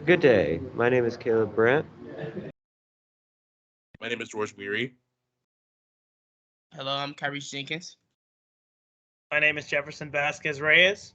Good day. My name is Caleb Brandt. My name is George Weary. Hello, I'm Kyrie Jenkins. My name is Jefferson Vasquez Reyes.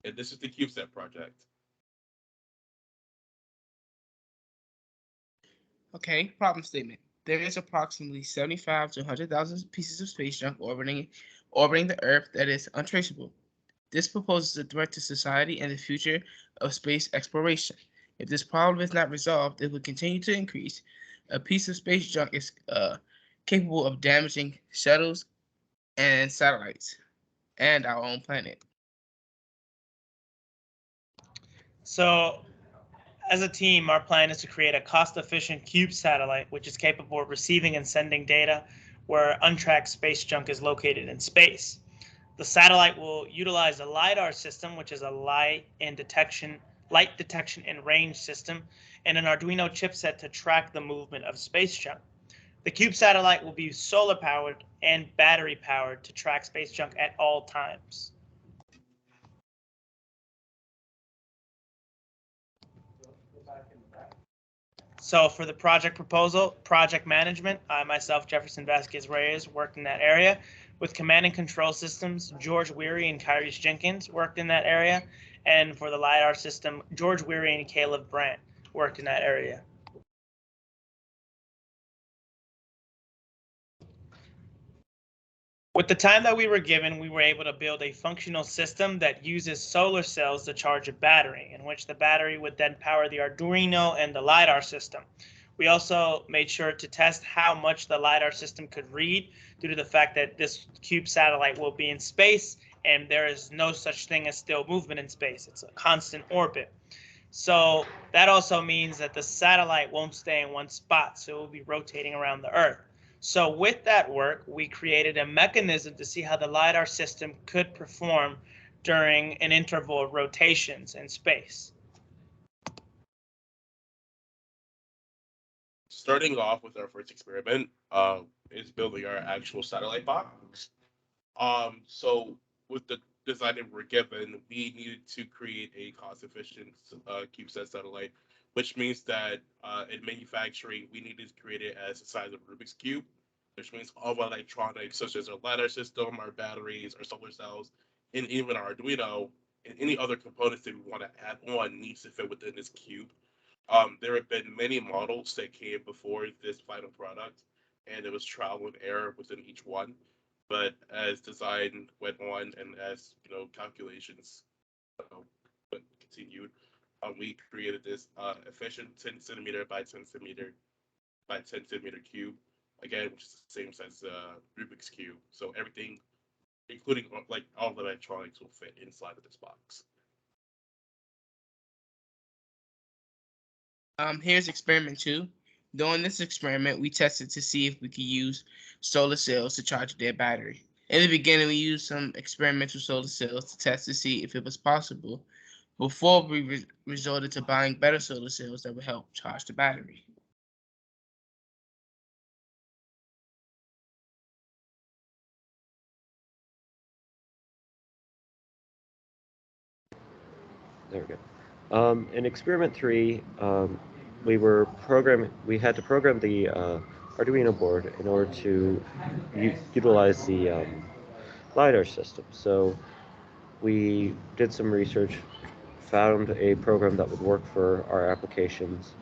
And this is the Cubesat project. Okay, problem statement. There is approximately 75 to 100,000 pieces of space junk orbiting the Earth that is untraceable. This proposes a threat to society and the future of space exploration. If this problem is not resolved, it will continue to increase. A piece of space junk is capable of damaging shuttles and satellites and our own planet. So, as a team, our plan is to create a cost-efficient cube satellite which is capable of receiving and sending data where untracked space junk is located in space. The satellite will utilize a LiDAR system, which is a light detection and range system, and an Arduino chipset to track the movement of space junk. The cube satellite will be solar powered and battery powered to track space junk at all times. So for the project proposal, project management, I myself, Jefferson Vasquez Reyes, worked in that area. With command and control systems, George Weary and Kyrie Jenkins worked in that area. And for the LiDAR system, George Weary and Caleb Brandt worked in that area. With the time that we were given, we were able to build a functional system that uses solar cells to charge a battery, in which the battery would then power the Arduino and the LiDAR system. We also made sure to test how much the LiDAR system could read due to the fact that this cube satellite will be in space and there is no such thing as still movement in space. It's a constant orbit. So that also means that the satellite won't stay in one spot, so it will be rotating around the Earth. So with that work, we created a mechanism to see how the LiDAR system could perform during an interval of rotations in space. Starting off with our first experiment is building our actual satellite box. So with the design that we're given, we needed to create a cost-efficient CubeSat satellite, which means that in manufacturing, we needed to create it as the size of Rubik's Cube, which means all of our electronics, such as our LiDAR system, our batteries, our solar cells, and even our Arduino, and any other components that we want to add on needs to fit within this cube. There have been many models that came before this final product, and it was trial and error within each one. But as design went on and as calculations uh, continued, we created this efficient 10 centimeter by 10 centimeter by 10 centimeter cube, again, which is the same as Rubik's cube. So everything, including like all the electronics, will fit inside of this box. Here's experiment 2. During this experiment, we tested to see if we could use solar cells to charge their battery. In the beginning, we used some experimental solar cells to test to see if it was possible before we resorted to buying better solar cells that would help charge the battery. There we go. In experiment 3, we had to program the Arduino board in order to utilize the LiDAR system. So we did some research, found a program that would work for our applications,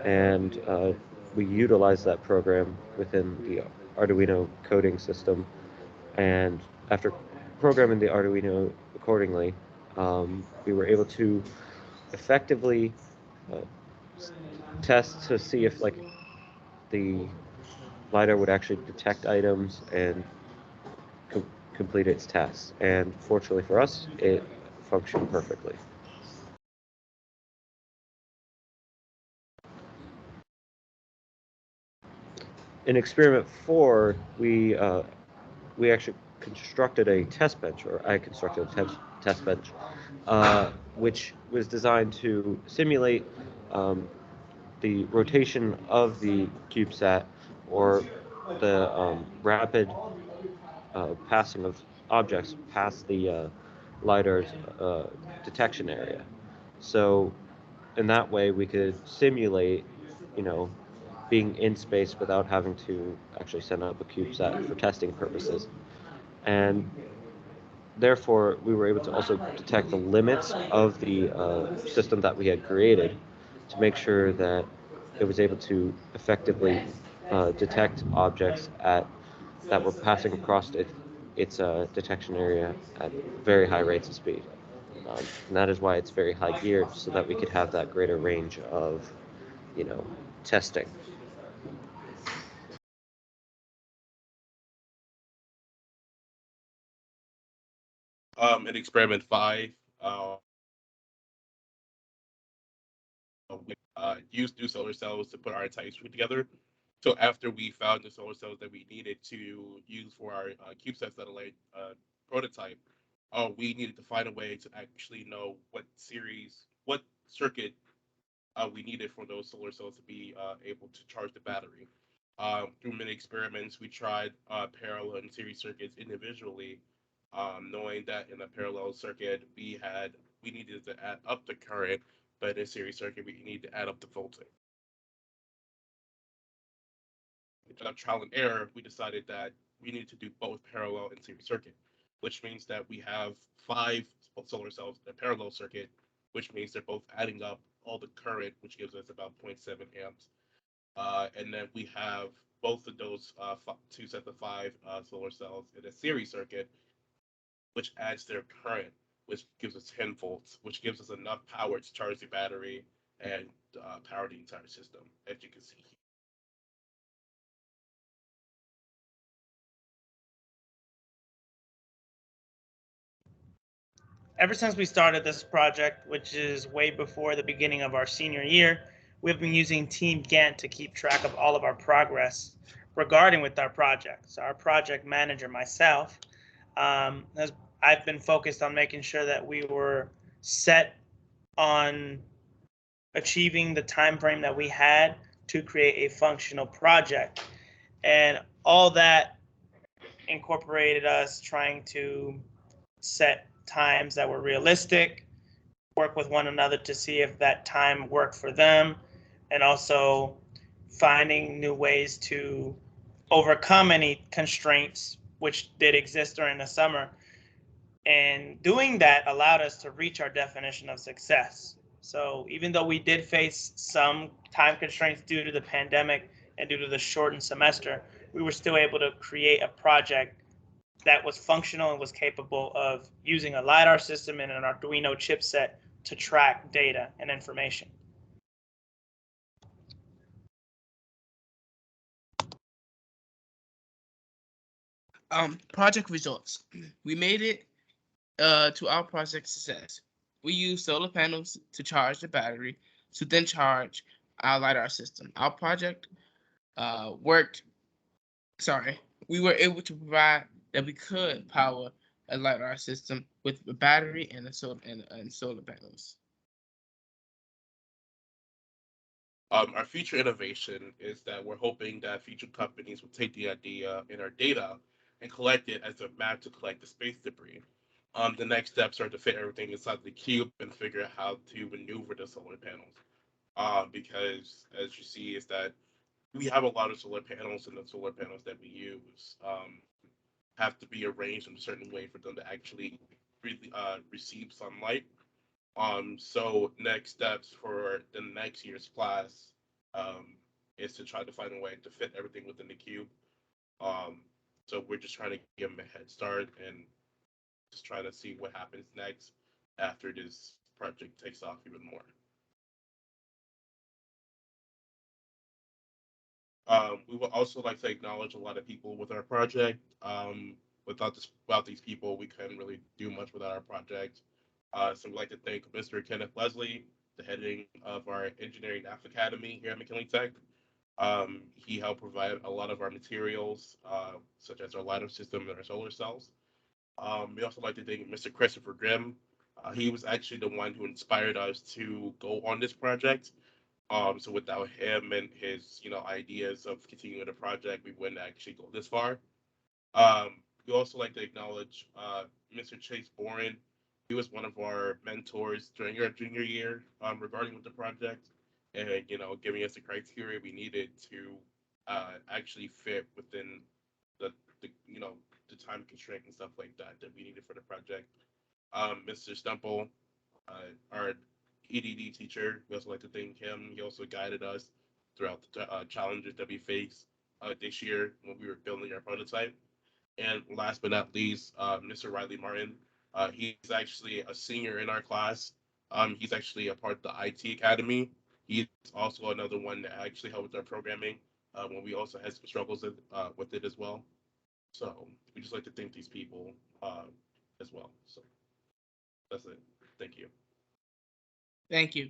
and we utilized that program within the Arduino coding system. And after programming the Arduino accordingly, we were able to effectively uh, test to see if the LiDAR would actually detect items and com complete its tests. And fortunately for us, it functioned perfectly. In experiment 4, we actually constructed a test bench, or I constructed a test bench, which was designed to simulate the rotation of the CubeSat, or the rapid passing of objects past the LiDAR's detection area. So in that way, we could simulate, you know, being in space without having to actually send up a CubeSat for testing purposes. And therefore, we were able to also detect the limits of the system that we had created to make sure that it was able to effectively detect objects that were passing across its detection area at very high rates of speed. And that is why it's very high geared, so that we could have that greater range of, you know, testing. In experiment 5, we used new solar cells to put our entire suite together. So after we found the solar cells that we needed to use for our CubeSat satellite prototype, we needed to find a way to actually know what circuit we needed for those solar cells to be able to charge the battery. Through many experiments, we tried parallel and series circuits individually, knowing that in a parallel circuit we needed to add up the current, but in a series circuit we need to add up the voltage. Trial and error, we decided that we need to do both parallel and series circuit, which means that we have 5 solar cells in a parallel circuit, which means they're both adding up all the current, which gives us about 0.7 amps. And then we have both of those 2 sets of 5 solar cells in a series circuit, which adds their current, which gives us 10 volts, which gives us enough power to charge the battery and power the entire system, as you can see here. Ever since we started this project, which is way before the beginning of our senior year, we've been using Team Gantt to keep track of all of our progress regarding with our project. So our project manager, myself, has I've been focused on making sure that we were set on achieving the time frame that we had to create a functional project. And all that incorporated us trying to set times that were realistic, work with one another to see if that time worked for them, and also finding new ways to overcome any constraints which did exist during the summer. And doing that allowed us to reach our definition of success. So even though we did face some time constraints due to the pandemic and due to the shortened semester, we were still able to create a project that was functional and was capable of using a LiDAR system and an Arduino chipset to track data and information. Project results. We made it to our project success. We used solar panels to charge the battery to then charge our LiDAR system. Our project worked. Sorry, we were able to provide that we could power a LiDAR system with a battery and and solar panels. Our future innovation is that we're hoping that future companies will take the idea in our data and collect it as a map to collect the space debris. The next steps are to fit everything inside the cube and figure out how to maneuver the solar panels. Because as you see, is that we have a lot of solar panels, and the solar panels that we use have to be arranged in a certain way for them to actually really receive sunlight. So next steps for the next year's class um, is to try to find a way to fit everything within the cube. Um, so we're just trying to give them a head start and just trying to see what happens next after this project takes off even more. We would also like to acknowledge a lot of people with our project. Without these people, we couldn't really do much without our project. So we'd like to thank Mr. Kenneth Leslie, the heading of our Engineering Math Academy here at McKinley Tech. He helped provide a lot of our materials, such as our LiDAR system and our solar cells. We also like to thank Mr. Christopher Grimm. He was actually the one who inspired us to go on this project. So without him and his, ideas of continuing the project, we wouldn't actually go this far. We also like to acknowledge Mr. Chase Boren. He was one of our mentors during our junior year regarding with the project, and giving us the criteria we needed to actually fit within the, the the time constraint and stuff like that we needed for the project. Mr. Stumple, our EDD teacher, we also like to thank him. He also guided us throughout the challenges that we faced this year when we were building our prototype. And last but not least, Mr. Riley Martin. He's actually a senior in our class. He's actually a part of the IT Academy. He's also another one that actually helped with our programming when we also had some struggles with it as well. So we just like to thank these people as well. So that's it. Thank you. Thank you.